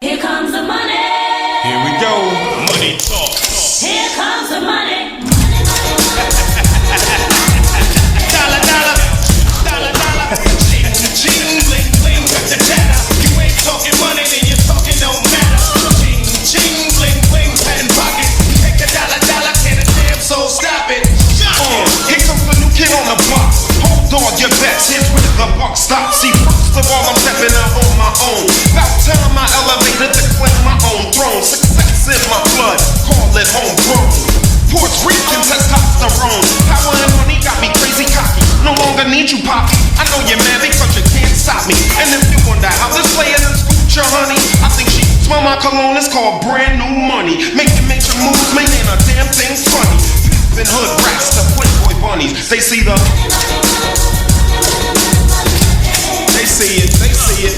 Here comes the money. Here we go. Money talk. Here comes the money. Dollar, dollar. Dollar, dollar. Ching, ching, bling, bling. The chatter. You ain't talking money, then you're talking no matter. Ching, ching, bling, bling. Patent pocket. Take the dollar, dollar. Can a damn soul stop it? Here comes the new kid on the block. Hold on your bets. Here's where the buck stops. See, first of all, I'm stepping out on my own. About time I elevated to claim my own throne. Success in my blood, call it homegrown. Puerto Rican testosterone. Power and money got me crazy cocky. No longer need you, poppy. I know you're mad because you can't stop me. And if you wonder how this player done scooped your honey, I think she smell my cologne. It's called brand new money. Making major moves, making a damn thing funny. Pimpin' hood rats to Playboy bunnies. They see the... They see it, they see it.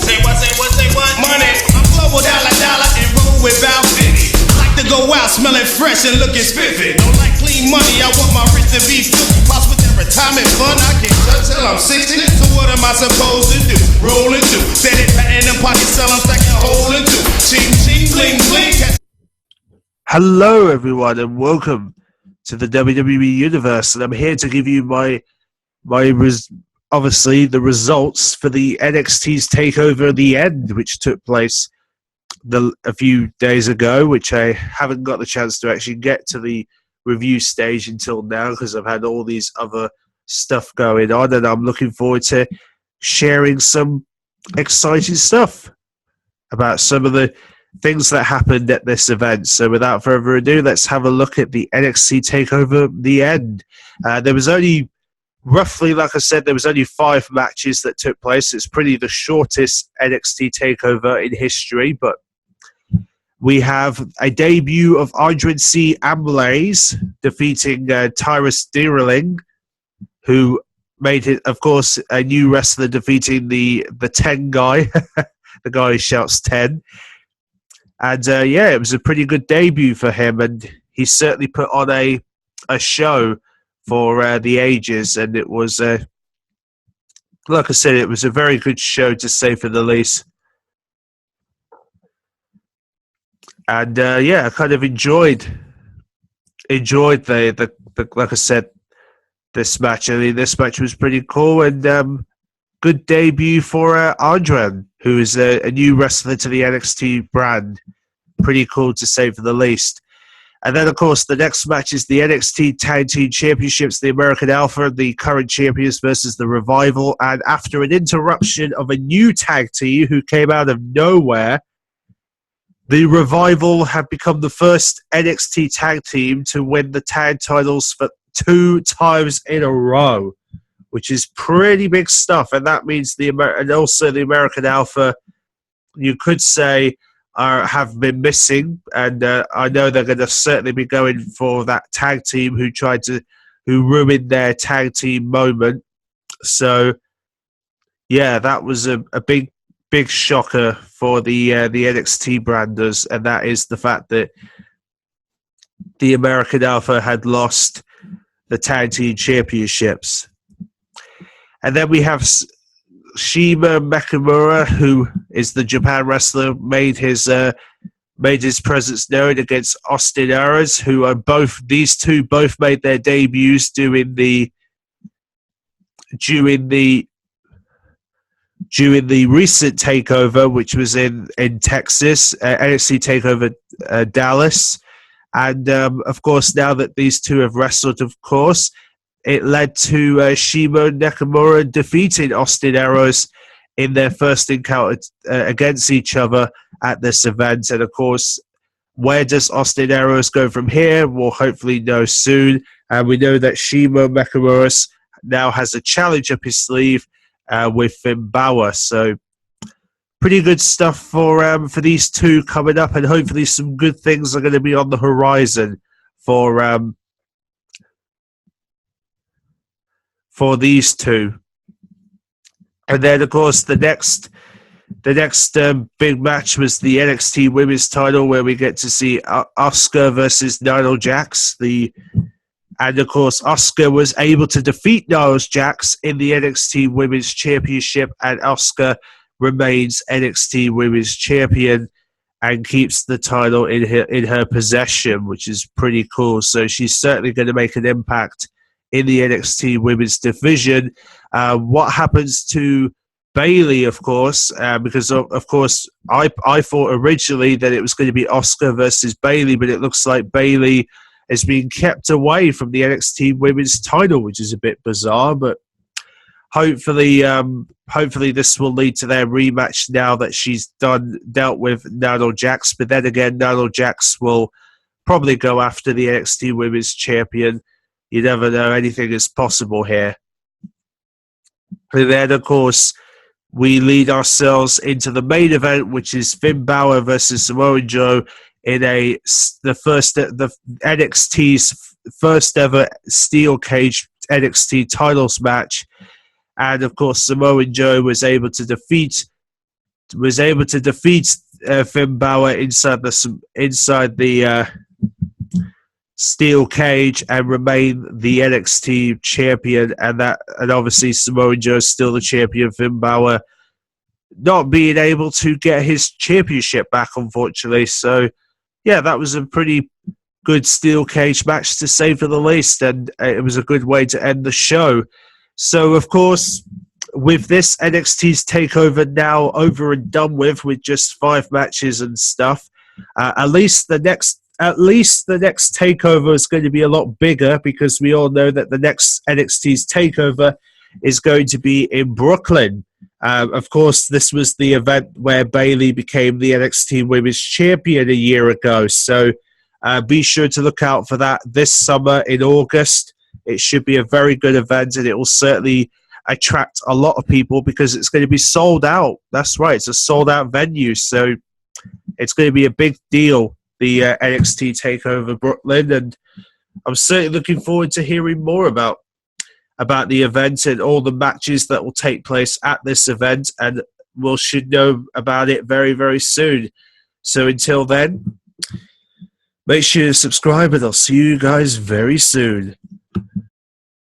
Say what? Money. I'm global dollar, dollar, and roll without 50. Like to go out smelling fresh and looking spiffy. Don't like clean money, I want my wrist to be filthy. Plus with that retirement fund, I can't touch till I'm 60. So what am I supposed to do? Roll and do. Steady patting them pockets, sell them, stacking, holding two. Ching, ching, bling, bling. Hello, everyone, and welcome to the WWE Universe. And I'm here to give you obviously the results for the NXT's Takeover The End, which took place a few days ago, which I haven't got the chance to actually get to the review stage until now because I've had all these other stuff going on, and I'm looking forward to sharing some exciting stuff about some of the things that happened at this event. So without further ado, let's have a look at the NXT Takeover The End. There was only roughly, like I said, there was only 5 matches that took place. It's pretty the shortest NXT Takeover in history, but we have a debut of Adrian C. Amlaze defeating Tyrus Deerling, who made it, of course, a new wrestler defeating the 10 guy, the guy who shouts 10. And it was a pretty good debut for him, and he certainly put on a show for the ages, and it was, like I said, it was a very good show to say for the least. And I kind of enjoyed the like I said, this match. I mean, this match was pretty cool, and good debut for Adrian, who is a new wrestler to the NXT brand. Pretty cool to say for the least. And then, of course, the next match is the NXT Tag Team Championships, the American Alpha, the current champions versus the Revival. And after an interruption of a new tag team who came out of nowhere, the Revival have become the first NXT tag team to win the tag titles for 2 times in a row, which is pretty big stuff. And that means and also the American Alpha, you could say, have been missing, and I know they're going to certainly be going for that tag team who ruined their tag team moment. So, that was a big shocker for the NXT branders, and that is the fact that the American Alpha had lost the tag team championships. And then we have Shima Nakamura, who is the Japan wrestler, made his presence known against Austin Aries, who are these two made their debuts during the recent takeover, which was in Texas, NXT Takeover Dallas. And of course, now that these two have wrestled, of course, it led to Shima Nakamura defeating Austin Aries in their first encounter against each other at this event. And of course, where does Austin Aries go from here? We'll hopefully know soon. And we know that Shima Nakamura now has a challenge up his sleeve with Finn Balor. So pretty good stuff for these two coming up, and hopefully some good things are going to be on the horizon for these two. And then, of course, the next big match was the NXT Women's title, where we get to see Asuka versus Nia Jax, And of course, Asuka was able to defeat Nia Jax in the NXT Women's Championship, and Asuka remains NXT Women's Champion and keeps the title in her possession, which is pretty cool. So she's certainly going to make an impact in the NXT Women's division. What happens to Bayley, of course, because of course I thought originally that it was going to be Asuka versus Bayley, but it looks like Bayley is being kept away from the NXT Women's title, which is a bit bizarre, but hopefully this will lead to their rematch now that she's dealt with Nia Jax. But then again, Nia Jax will probably go after the NXT Women's Champion. You never know, anything is possible here. And then, of course, we lead ourselves into the main event, which is Finn Balor versus Samoa Joe in the NXT's first ever steel cage NXT titles match. And of course, Samoa Joe was able to defeat Finn Balor inside the steel cage and remain the NXT champion. And obviously Samoa Joe is still the champion. Finn Balor not being able to get his championship back, unfortunately. So yeah, that was a pretty good steel cage match, to say for the least, and it was a good way to end the show. So, of course, with this NXT's Takeover now over and done with just 5 matches and stuff, at least the next Takeover is going to be a lot bigger, because we all know that the next NXT's Takeover is going to be in Brooklyn. Of course, this was the event where Bayley became the NXT Women's Champion a year ago. So be sure to look out for that this summer in August. It should be a very good event, and it will certainly attract a lot of people because it's going to be sold out. That's right, it's a sold-out venue, so it's going to be a big deal, the NXT TakeOver Brooklyn, and I'm certainly looking forward to hearing more about the event and all the matches that will take place at this event, and we should know about it very, very soon. So until then, make sure to subscribe, and I'll see you guys very soon.